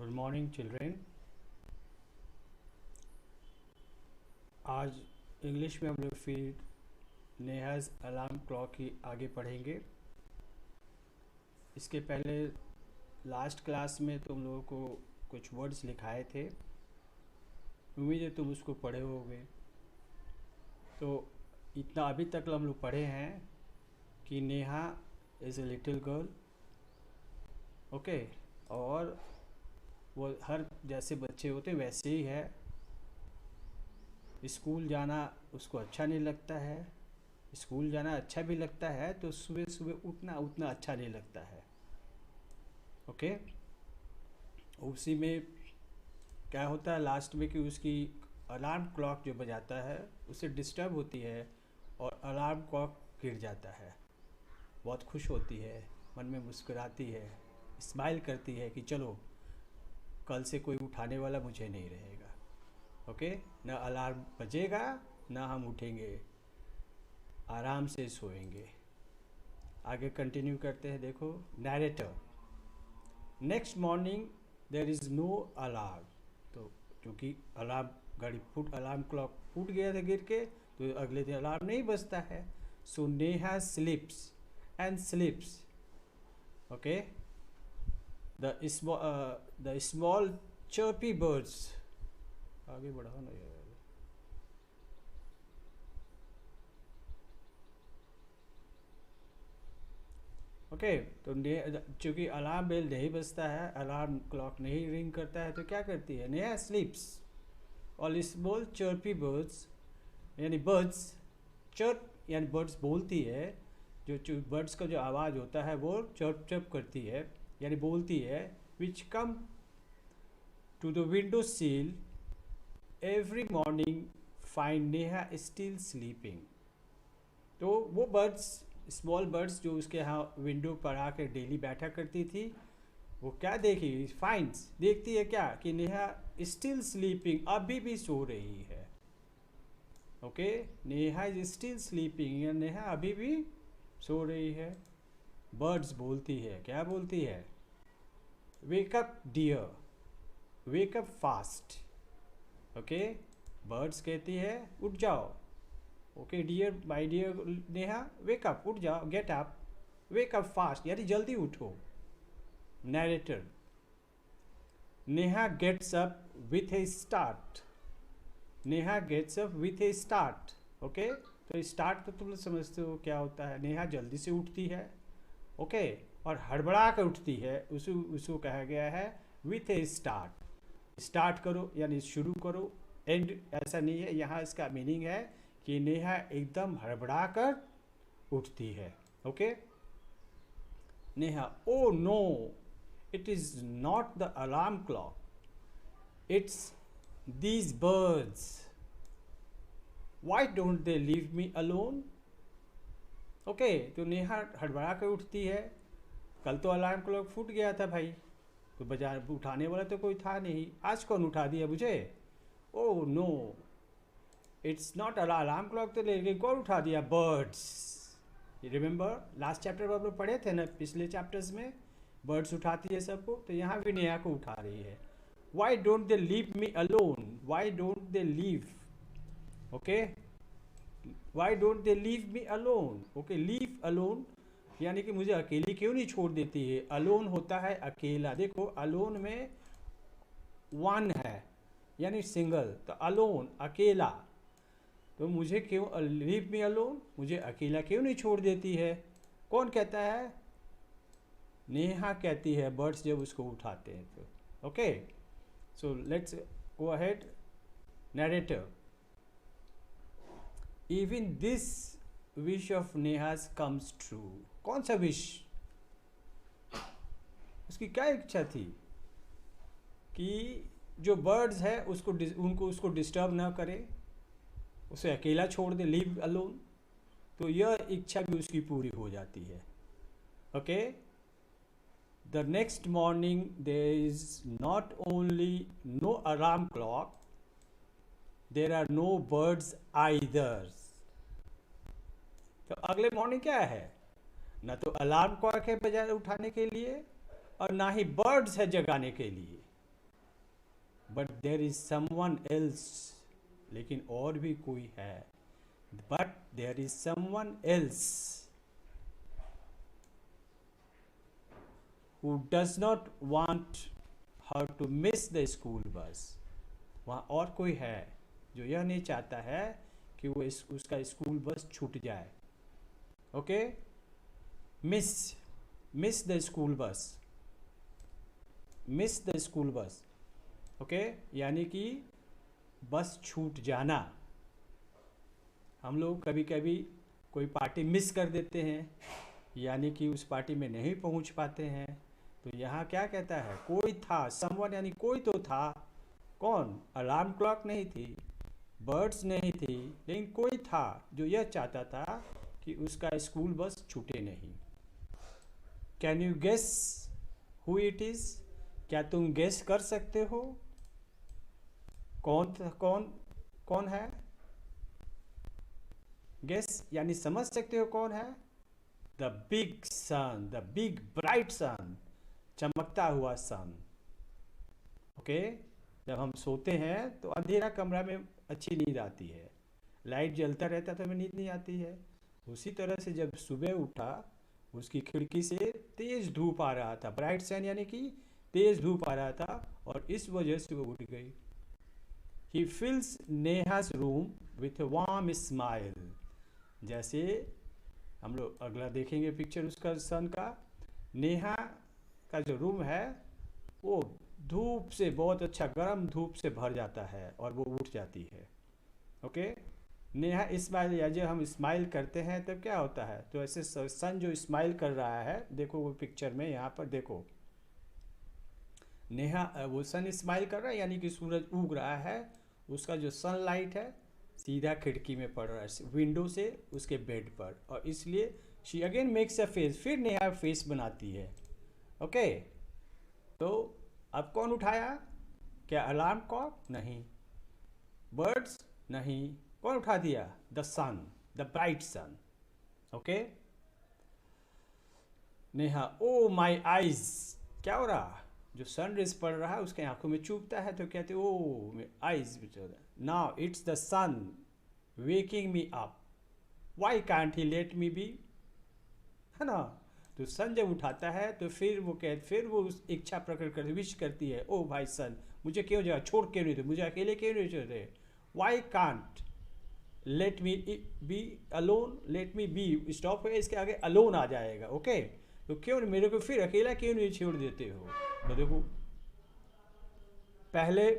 Good morning children. आज English में हम लोग फिर नेहाज अलार्म क्लॉक की आगे पढ़ेंगे। इसके पहले लास्ट क्लास में तुम लोगों को कुछ वर्ड्स लिखाए थे, उम्मीद है तुम उसको पढ़े होगे। तो इतना अभी तक हम लोग पढ़े हैं कि Neha is a little girl, okay, और वो हर जैसे बच्चे होते हैं वैसे ही है। स्कूल जाना उसको अच्छा नहीं लगता है, स्कूल जाना अच्छा भी लगता है तो सुबह सुबह उठना उतना अच्छा नहीं लगता है, ओके। उसी में क्या होता है लास्ट में कि उसकी अलार्म क्लॉक जो बजाता है उससे डिस्टर्ब होती है और अलार्म क्लॉक गिर जाता है। बहुत खुश होती है, मन में मुस्कुराती है, स्माइल करती है कि चलो कल से कोई उठाने वाला मुझे नहीं रहेगा, ओके। ना अलार्म बजेगा ना हम उठेंगे, आराम से सोएंगे। आगे कंटिन्यू करते हैं। देखो narrator, next morning there is no alarm. तो क्योंकि अलार्म क्लॉक फूट गया था गिर के, तो अगले दिन अलार्म नहीं बजता है। So Neha sleeps and sleeps, okay. The small chirpy birds, आगे बढ़ाओ ना यार। ओके तो चूँकि अलार्म बेल नहीं बजता है, अलार्म क्लॉक नहीं रिंग करता है, तो क्या करती है Neha स्लीप्स। All small chirpy birds, यानी बर्ड्स, चर्प यानी बर्ड्स बोलती है, जो बर्ड्स का जो आवाज़ होता है वो चर्प चर्प करती है यानी बोलती है। Which come to the window sill every morning find Neha still sleeping. तो वो बर्ड्स, स्मॉल बर्ड्स जो उसके यहाँ विंडो पर आकर डेली बैठा करती थी, वो क्या देखी, फाइंड्स देखती है क्या कि नेहा स्टिल स्लीपिंग, अभी भी सो रही है, okay. Neha is still sleeping, या नेहा अभी भी सो रही है। बर्ड्स बोलती है, क्या बोलती है, wake up dear, wake up fast, okay. Birds कहती है उठ जाओ, okay dear, my dear Neha, wake up, उठ जाओ, get up, wake up fast यानी जल्दी उठो। Narrator, Neha gets up with a start, Neha gets up with a start, okay. तो स्टार्ट तो तुम लोग समझते हो क्या होता है, नेहा जल्दी से उठती है, ओके, और हड़बड़ा कर उठती है, उसको कहा गया है विथ ए स्टार्ट। स्टार्ट करो यानी शुरू करो, एंड ऐसा नहीं है। यहाँ इसका मीनिंग है कि नेहा एकदम हड़बड़ा कर उठती है, okay. Neha, oh no, it is not the alarm clock, it's these birds, why don't they leave me alone, okay. तो नेहा हड़बड़ा कर उठती है, कल तो अलार्म क्लॉक फूट गया था भाई, तो बाजार उठाने वाला तो कोई था नहीं, आज कौन उठा दिया मुझे। Oh no, it's not alarm clock, तो लेकिन कौन उठा दिया, बर्ड्स। रिमेंबर लास्ट चैप्टर में आप लोग पढ़े थे ना, पिछले चैप्टर्स में, बर्ड्स उठाती है सबको, तो यहाँ भी नेहा को उठा रही है। Y don't they leave me alone, Y don't they leave, okay, Y don't they leave me alone, okay. Leave alone यानी कि मुझे अकेली क्यों नहीं छोड़ देती है। अलोन होता है अकेला, देखो अलोन में वन है यानी सिंगल, तो अलोन अकेला, तो मुझे क्यों, लीव मी अलोन, मुझे अकेला क्यों नहीं छोड़ देती है। कौन कहता है, नेहा कहती है, बर्ड्स जब उसको उठाते हैं तो, okay. So let's go ahead. Narrator, even this wish of Neha's comes true. कौन सा विश, उसकी क्या इच्छा थी कि जो बर्ड्स है उसको डिस्टर्ब ना करे, उसे अकेला छोड़ दे, लीव अलोन, तो यह इच्छा भी उसकी पूरी हो जाती है, okay. The next morning there is not only no alarm clock, there are no birds either. तो अगले मॉर्निंग क्या है, ना तो अलार्म क्लॉक है बजाय उठाने के लिए, और ना ही बर्ड्स है जगाने के लिए, but there is someone else, लेकिन और भी कोई है, but there is someone else who does not want her to miss the school bus. वहाँ और कोई है जो यह नहीं चाहता है कि वो उसका स्कूल बस छूट जाए. Okay, miss the school bus, miss the school bus. Okay, यानी कि बस छूट जाना. हम लोग कभी कभी कोई पार्टी मिस कर देते हैं, यानी कि उस पार्टी में नहीं पहुंच पाते हैं. तो यहाँ क्या कहता है, कोई था, समवन यानी कोई तो था. कौन? अलार्म क्लॉक नहीं थी, बर्ड्स नहीं थी, लेकिन कोई था जो यह चाहता था कि उसका स्कूल बस छूटे नहीं. Can you guess who it is? क्या तुम गेस कर सकते हो कौन है? गेस यानी समझ सकते हो कौन है? The big sun, the big bright sun, चमकता हुआ सन. ओके, जब हम सोते हैं तो अंधेरा कमरा में अच्छी नींद आती है, लाइट जलता रहता तो हमें नींद नहीं आती है. उसी तरह से जब सुबह उठा, उसकी खिड़की से तेज धूप आ रहा था, ब्राइट सन यानी कि तेज धूप आ रहा था, और इस वजह से वो उठ गई. He fills Neha's room with a warm smile. जैसे हम लोग अगला देखेंगे पिक्चर उसका सन का. नेहा का जो रूम है वो धूप से, बहुत अच्छा गर्म धूप से भर जाता है और वो उठ जाती है. ओके, नेहा स्माइल, या जब हम स्माइल करते हैं तब क्या होता है, तो ऐसे सन जो स्माइल कर रहा है, देखो वो पिक्चर में यहाँ पर देखो, नेहा वो सन स्माइल कर रहा है, यानी कि सूरज उग रहा है, उसका जो सनलाइट है सीधा खिड़की में पड़ रहा है, विंडो से उसके बेड पर, और इसलिए she again makes a face, फिर नेहा फेस बनाती है. ओके, तो अब कौन उठाया? क्या अलार्म क्लॉक? नहीं. बर्ड्स? नहीं. कौन उठा दिया? The sun, the bright sun. Okay, Neha, oh my eyes, क्या हो रहा? जो सन रेज पड़ रहा है उसके आंखों में चुभता है, तो कहते oh eyes. Now it's the sun waking me up, why can't he let me be, है ना. तो सन जब उठाता है तो फिर वो उस इच्छा प्रकट कर विश करती है, ओ भाई सन, मुझे क्यों जा छोड़ क्यों नहीं थे, मुझे अकेले क्यों नहीं छोड़ रहे, why can't let me be alone, let me be stop है, इसके आगे अलोन आ जाएगा. ओके, तो क्यों मेरे को फिर अकेला क्यों नहीं छोड़ देते हो. तो देखो, पहले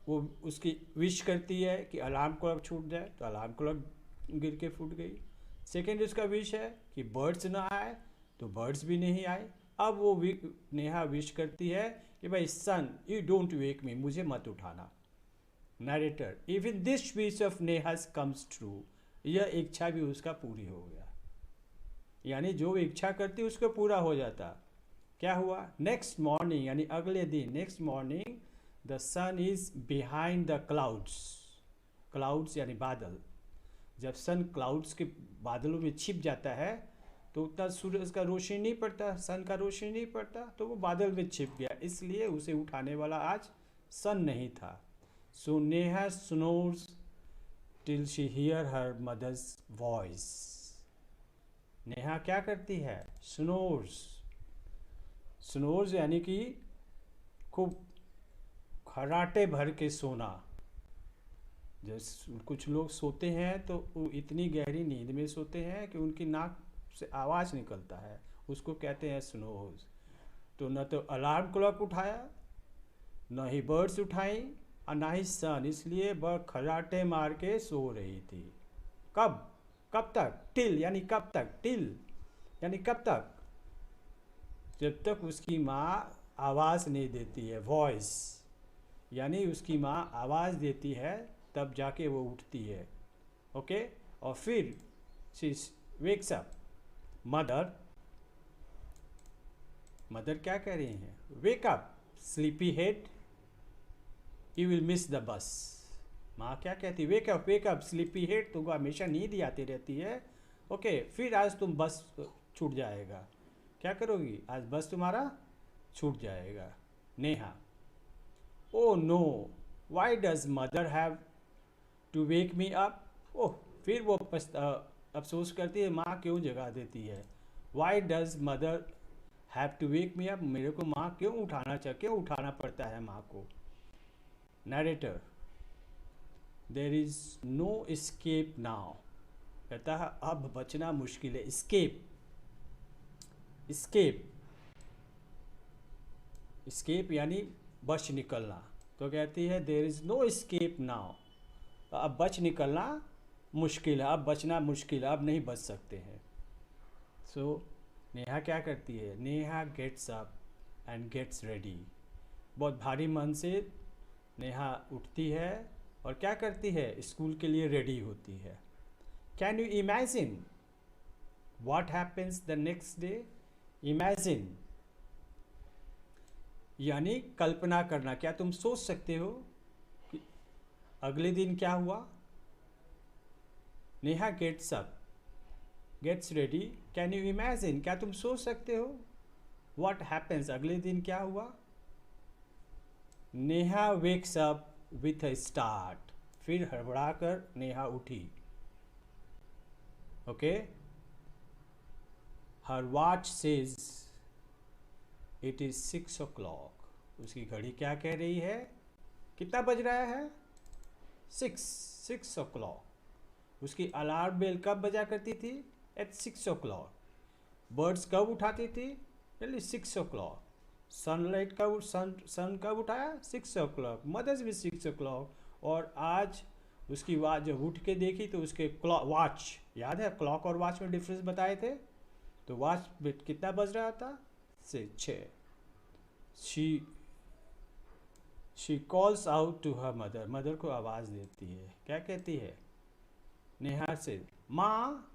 वो उसकी विश करती है कि अलार्म क्लॉक छूट जाए, तो अलार्म क्लॉक गिर के फूट गई. सेकेंड उसका विश है कि बर्ड्स ना आए, तो बर्ड्स भी नहीं आए. अब वो नेहा विश करती है कि भाई सन, यू डोंट वेक मी, मुझे मत उठाना. Narrator, even this wish of Neha's comes true, यह इच्छा भी उसका पूरी हो गया, यानी जो इच्छा करती उसको पूरा हो जाता. क्या हुआ? नेक्स्ट मॉर्निंग, यानी अगले दिन, next morning, the sun is behind the clouds. Clouds यानी बादल. जब सन क्लाउड्स के बादलों में छिप जाता है तो उतना सूरज का रोशनी नहीं पड़ता, सन का रोशनी नहीं पड़ता, तो वो बादल में छिप गया, इसलिए उसे उठाने वाला आज सन नहीं था. So Neha snores till she hear her mother's voice. Neha क्या करती है? स्नोर्स. स्नोर्स यानी कि खूब खराटे भर के सोना. जैसे कुछ लोग सोते हैं तो वो इतनी गहरी नींद में सोते हैं कि उनकी नाक से आवाज़ निकलता है, उसको कहते हैं स्नोर्स. तो न तो अलार्म क्लॉक उठाया, न ही बर्ड्स उठाई, और ना ही सन, इसलिए वह खराटे मार के सो रही थी. कब तक? टिल यानी कब तक, टिल यानी कब तक, जब तक उसकी माँ आवाज़ नहीं देती है. वॉइस यानी उसकी माँ आवाज़ देती है तब जाके वो उठती है. ओके, और फिर शी वेक्स अप. मदर क्या कह रही हैं? Wake up sleepy head, you will miss the बस. माँ क्या कहती? वेक अप स्लीपी हेड, तुमको हमेशा नींद ही आती रहती है. ओके, फिर आज तुम बस छूट जाएगा. क्या करोगी? आज बस तुम्हारा छूट जाएगा. Neha, oh no, why does mother have to wake me up. Oh, फिर वो अफसोस करती है, माँ क्यों जगा देती है। Why does mother have to wake me up, मेरे को माँ क्यों उठाना पड़ता है माँ को। Narrator, there is no escape now, कहता है अब बचना मुश्किल है। स्केप, स्केप, स्केप यानी बच निकलना। तो कहती है there is no escape now, अब बच निकलना मुश्किल है, अब बचना मुश्किल है, अब नहीं बच सकते हैं। सो नेहा क्या करती है, Neha gets up and gets ready. बहुत भारी मन से नेहा उठती है और क्या करती है, स्कूल के लिए रेडी होती है। Can you imagine what happens the next day? Imagine यानी कल्पना करना। क्या तुम सोच सकते हो कि अगले दिन क्या हुआ। Neha gets up, gets ready, can you imagine, क्या तुम सोच सकते हो what happens, अगले दिन क्या हुआ। Neha wakes up with a start, फिर हड़बड़ाकर नेहा उठी। Okay, her watch says it is 6 o'clock, उसकी घड़ी क्या कह रही है, कितना बज रहा है, 6 o'clock। उसकी अलार्म बेल कब बजा करती थी, एट 6 o'clock। बर्ड्स कब उठाती थी, जल्दी 6 o'clock। सनलाइट कब, सन कब उठाया, 6 o'clock। मदर्स भी 6 o'clock। और आज उसकी वाच जब उठ के देखी तो उसके क्लॉक, वॉच याद है, क्लॉक और वॉच में डिफरेंस बताए थे, तो वॉच कितना बज रहा था, 6। She calls out to her mother, mother को आवाज़ देती है, क्या कहती है, नेहा से, माँ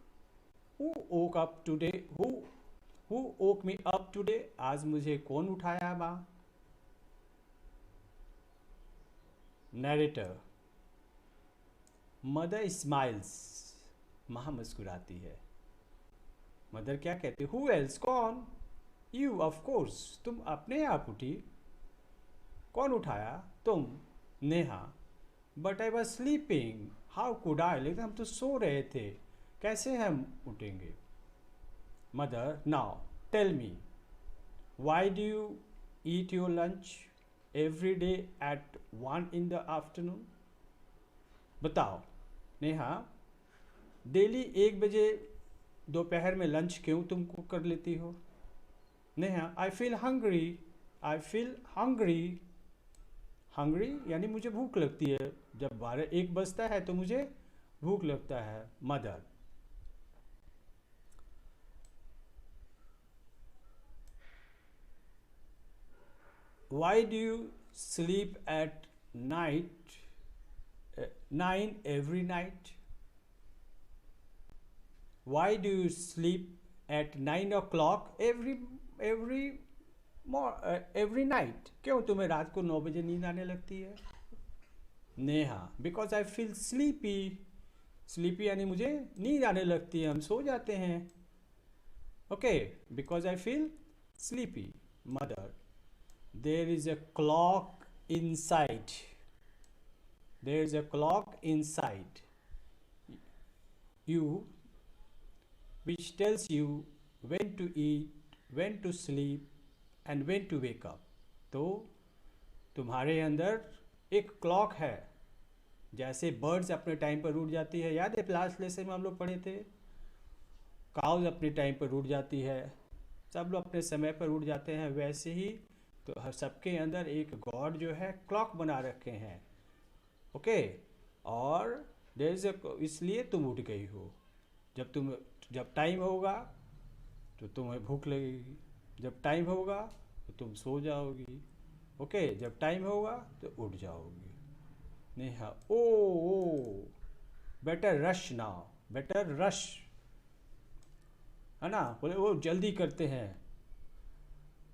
who woke up today, who woke me up today, आज मुझे कौन उठाया माँ। नरेटर, मदर स्माइल्स, माँ मुस्कुराती है। मदर क्या कहती, हु एल्स, कौन, यू ऑफ कोर्स, तुम अपने आप उठी, कौन उठाया, तुम, Neha, but I was sleeping, how could I, लेकिन हम तो सो रहे थे, कैसे हम उठेंगे। Mother, now tell me, why do you eat your lunch every day at 1 in the afternoon। बताओ नेहा, डेली 1 बजे दोपहर में लंच क्यों तुम कुक कर लेती हो। Neha, I feel hungry, I feel hungry, hungry यानी मुझे भूख लगती है, जब 12-1 बजता है तो मुझे भूख लगता है। Mother, Y do you sleep at night 9 every night, why do you sleep at 9 o'clock every night, क्यों तुम्हें रात को 9 बजे नींद आने लगती है। Neha, because I feel sleepy, sleepy यानी मुझे नींद आने लगती है, हम सो जाते हैं। Okay, because I feel sleepy. Mother, there is a clock inside, there is a clock inside you which tells you when to eat, when to sleep and when to wake up। तो तुम्हारे अंदर एक clock है, जैसे birds अपने time पर उठ जाती है, याद है लास्ट लेसन में हम लोग पढ़े थे, काउज अपने टाइम पर उठ जाती है, सब लोग अपने समय पर उठ जाते हैं, वैसे ही तो हर सबके अंदर एक गॉड जो है क्लॉक बना रखे हैं। ओके, और देयर इज इसलिए तुम उठ गई हो, जब टाइम होगा तो तुम्हें भूख लगेगी, जब टाइम होगा तो तुम सो जाओगी। ओके, जब टाइम होगा तो उठ जाओगी। Neha, oh better rush now, better rush, है ना, बोले वो जल्दी करते हैं।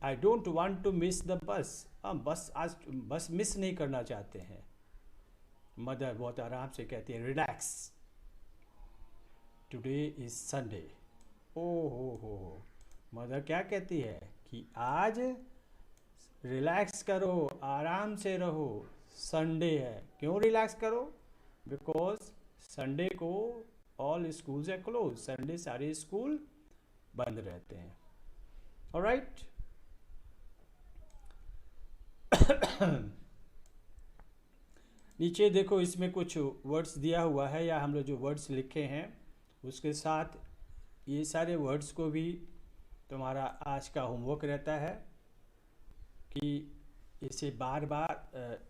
I don't want to miss the bus, हम बस आज बस मिस नहीं करना चाहते हैं। मदर बहुत आराम से कहती है, रिलैक्स, टुडे इज संडे। ओ हो, मदर क्या कहती है कि आज रिलैक्स करो, आराम से रहो, संडे है। क्यों रिलैक्स करो? बिकॉज संडे को ऑल स्कूल्स है क्लोज, संडे सारे स्कूल बंद रहते हैं। ऑलराइट। नीचे देखो, इसमें कुछ वर्ड्स दिया हुआ है, या हम लोग जो वर्ड्स लिखे हैं उसके साथ ये सारे वर्ड्स को भी तुम्हारा आज का होमवर्क रहता है कि इसे बार बार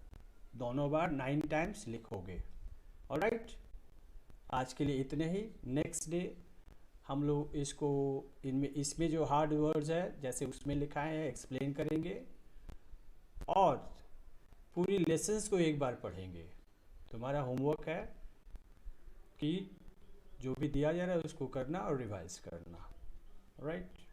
दोनों बार 9 टाइम्स लिखोगे। ऑलराइट, आज के लिए इतने ही। नेक्स्ट डे हम लोग इसको इसमें जो हार्ड वर्ड्स है जैसे उसमें लिखा है एक्सप्लेन करेंगे, और पूरी लेसन्स को एक बार पढ़ेंगे। तुम्हारा होमवर्क है कि जो भी दिया जा रहा है उसको करना और रिवाइज करना। राइट।